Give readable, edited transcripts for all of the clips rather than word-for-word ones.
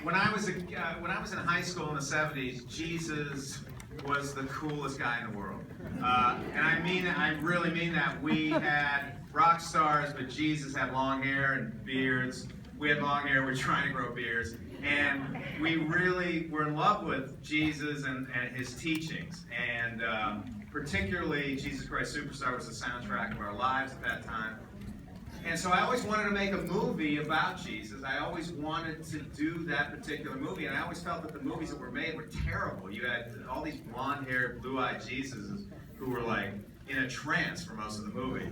When I was in high school in the 70s, Jesus was the coolest guy in the world. And I really mean that. We had rock stars, but Jesus had long hair and beards. We had long hair, we were trying to grow beards. And we really were in love with Jesus and his teachings. And particularly, Jesus Christ Superstar was the soundtrack of our lives at that time. And so I always wanted to make a movie about Jesus. I always wanted to do that particular movie, and I always felt that the movies that were made were terrible. You had all these blonde-haired, blue-eyed Jesuses who were like in a trance for most of the movie.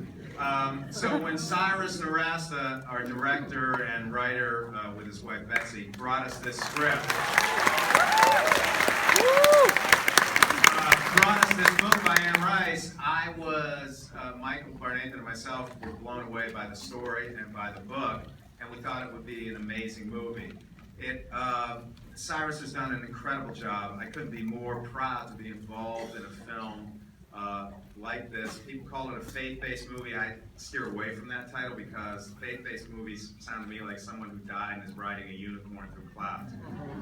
So when Cyrus Nowrasteh, our director and writer with his wife Betsy, brought us this script, brought us this book by Anne Rice, I was, Michael Barnathan and myself were blown away by the story and by the book, and we thought it would be an amazing movie. Cyrus has done an incredible job. I couldn't be more proud to be involved in a film like this. People call it a faith-based movie. I steer away from that title because faith-based movies sound to me like someone who died and is riding a unicorn through clouds.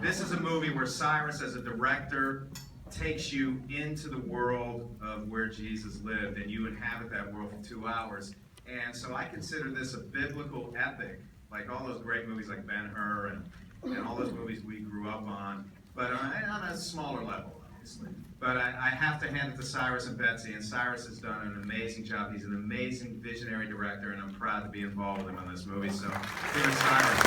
This is a movie where Cyrus, as a director, takes you into the world of where Jesus lived, and you inhabit that world for 2 hours. And so I consider this a biblical epic, like all those great movies like Ben-Hur and all those movies we grew up on, but on a smaller level, obviously. But I have to hand it to Cyrus and Betsy, and Cyrus has done an amazing job. He's an amazing visionary director, and I'm proud to be involved with him on this movie. So, here's Cyrus.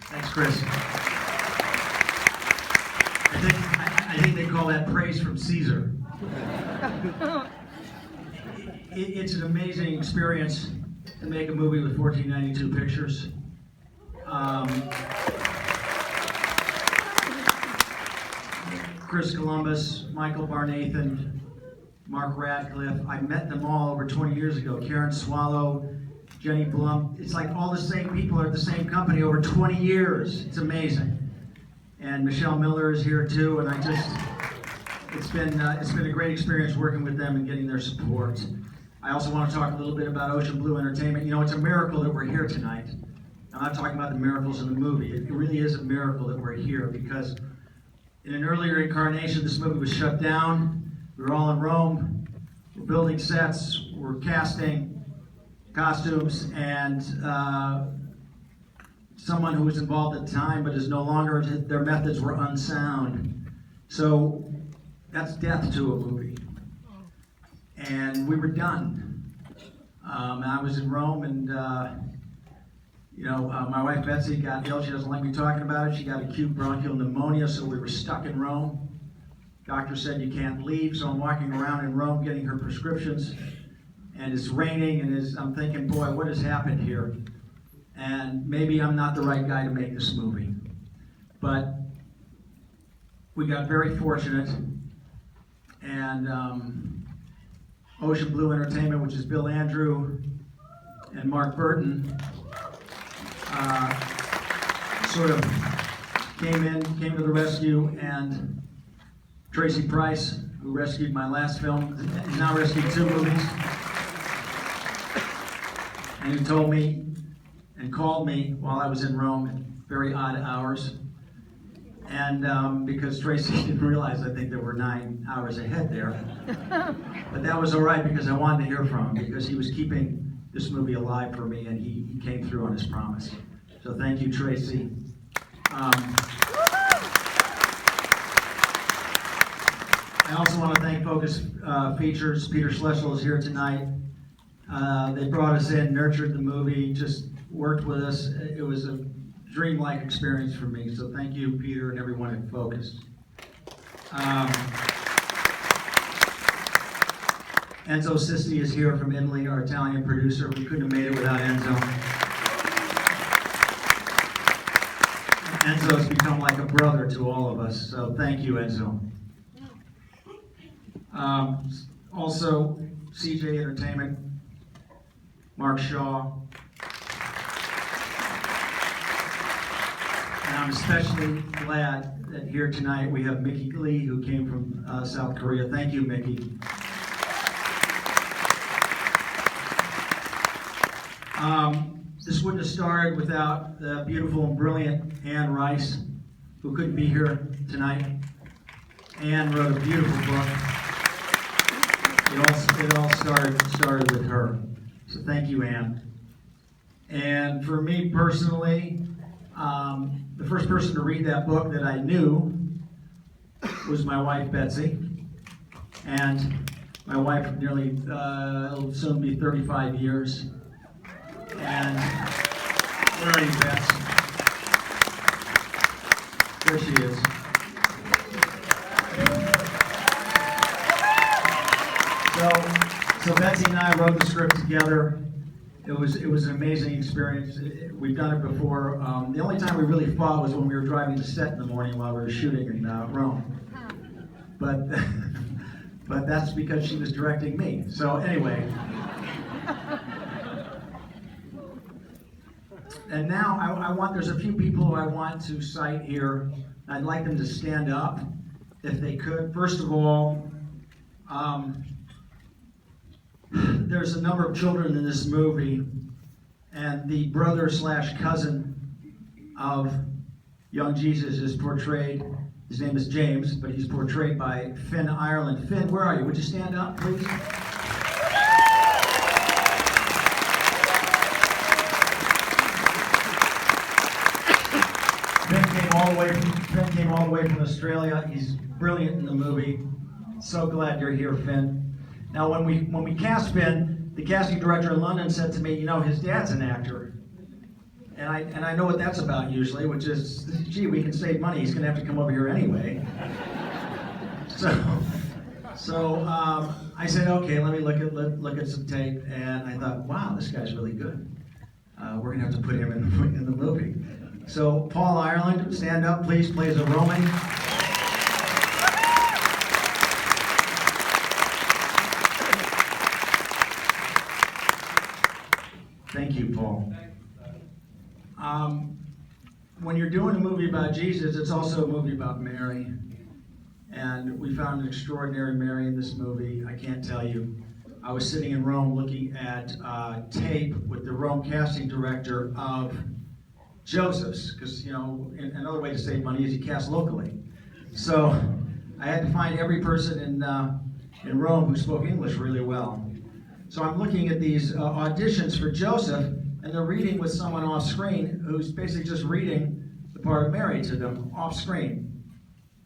Thanks, Chris. I think they call that praise from Caesar. It's an amazing experience to make a movie with 1492 pictures. Chris Columbus, Michael Barnathan, Mark Radcliffe. I met them all over 20 years ago. Karen Swallow, Jenny Blum. It's like all the same people are at the same company over 20 years. It's amazing. And Michelle Miller is here too, and it's been a great experience working with them and getting their support. I also want to talk a little bit about Ocean Blue Entertainment. You know, it's a miracle that we're here tonight. I'm not talking about the miracles in the movie. It really is a miracle that we're here because in an earlier incarnation, this movie was shut down. We were all in Rome. We're building sets. We're casting costumes, and someone who was involved at the time but is no longer, their methods were unsound. So that's death to a movie. And we were done. I was in Rome, and my wife Betsy got ill. She doesn't like me talking about it. She got acute bronchial pneumonia, so we were stuck in Rome. Doctor said you can't leave, so I'm walking around in Rome getting her prescriptions, and it's raining, and I'm thinking, boy, what has happened here? And maybe I'm not the right guy to make this movie. But we got very fortunate, and Ocean Blue Entertainment, which is Bill Andrew and Mark Burton, sort of came to the rescue, and Tracy Price, who rescued my last film, has now rescued 2 movies, and he told me and called me while I was in Rome at very odd hours, and because Tracy didn't realize, I think there were 9 hours ahead there, but that was all right because I wanted to hear from him because he was keeping this movie alive for me, and he came through on his promise. So thank you, Tracy. I also want to thank Focus Features. Peter Schlesiel is here tonight. They brought us in, nurtured the movie, just worked with us. It was a dreamlike experience for me. So thank you, Peter, and everyone at Focus. Enzo Sisti is here from Italy, our Italian producer. We couldn't have made it without Enzo. Enzo's become like a brother to all of us, so thank you, Enzo. Also, CJ Entertainment, Mark Shaw, And I'm especially glad that here tonight we have Mickey Lee, who came from South Korea. Thank you, Mickey. This wouldn't have started without the beautiful and brilliant Anne Rice, who couldn't be here tonight. Anne wrote a beautiful book. It all started with her. So thank you, Anne. And for me personally, the first person to read that book that I knew was my wife, Betsy. And my wife nearly, it'll soon be 35 years. And where are you, Bets? There she is. So Betsy and I wrote the script together. It was an amazing experience. We've done it before. The only time we really fought was when we were driving to set in the morning while we were shooting in Rome. But but that's because she was directing me. So anyway. And now there's a few people who I want to cite here. I'd like them to stand up if they could. First of all, there's a number of children in this movie, and the brother/cousin of young Jesus is portrayed, his name is James, but he's portrayed by Finn Ireland. Finn, where are you? Would you stand up, please? Finn came all the way from Australia. He's brilliant in the movie. So glad you're here, Finn. Now, when we cast Finn, the casting director in London said to me, you know, his dad's an actor. And I know what that's about usually, which is, gee, we can save money. He's going to have to come over here anyway. So I said, okay, let me look at some tape. And I thought, wow, this guy's really good. We're going to have to put him in the movie. So Paul Ireland, stand up, please, plays a Roman. Thank you, Paul. When you're doing a movie about Jesus, it's also a movie about Mary. And we found an extraordinary Mary in this movie. I can't tell you. I was sitting in Rome looking at tape with the Rome casting director of Joseph's, because, you know, another way to save money is you cast locally. So I had to find every person in Rome who spoke English really well. So I'm looking at these auditions for Joseph, and they're reading with someone off screen who's basically just reading the part of Mary to them off screen.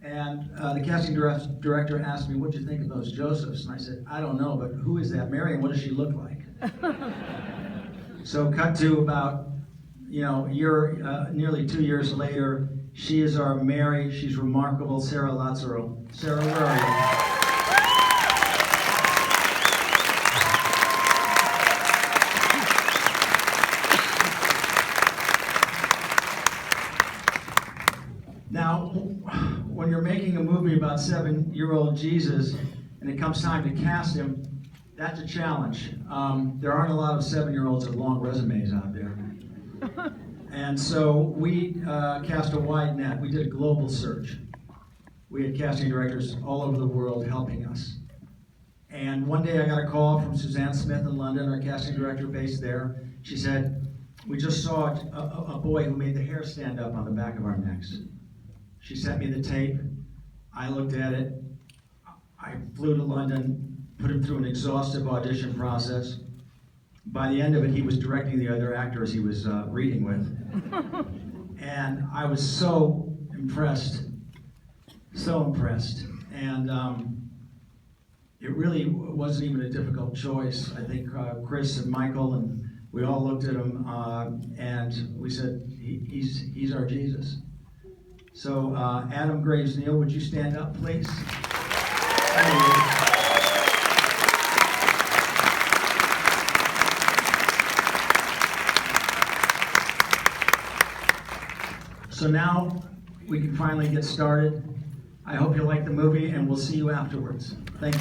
And the casting director asked me, what'd you think of those Josephs? And I said, I don't know, but who is that Mary and what does she look like? So cut to about, you know, nearly 2 years later, she is our Mary. She's remarkable. Sarah Lazzaro. Sarah, where are you? Now, when you're making a movie about 7-year-old Jesus and it comes time to cast him, that's a challenge. There aren't a lot of 7-year-olds with long resumes out there. And so we cast a wide net. We did a global search. We had casting directors all over the world helping us. And one day I got a call from Suzanne Smith in London, our casting director based there. She said, we just saw a boy who made the hair stand up on the back of our necks. She sent me the tape. I looked at it. I flew to London, put him through an exhaustive audition process. By the end of it, he was directing the other actors he was reading with. And I was so impressed, so impressed. And it really wasn't even a difficult choice. I think Chris and Michael and we all looked at him and we said, he's our Jesus. So Adam Graves Neal, would you stand up, please? So now we can finally get started. I hope you like the movie, and we'll see you afterwards. Thank you.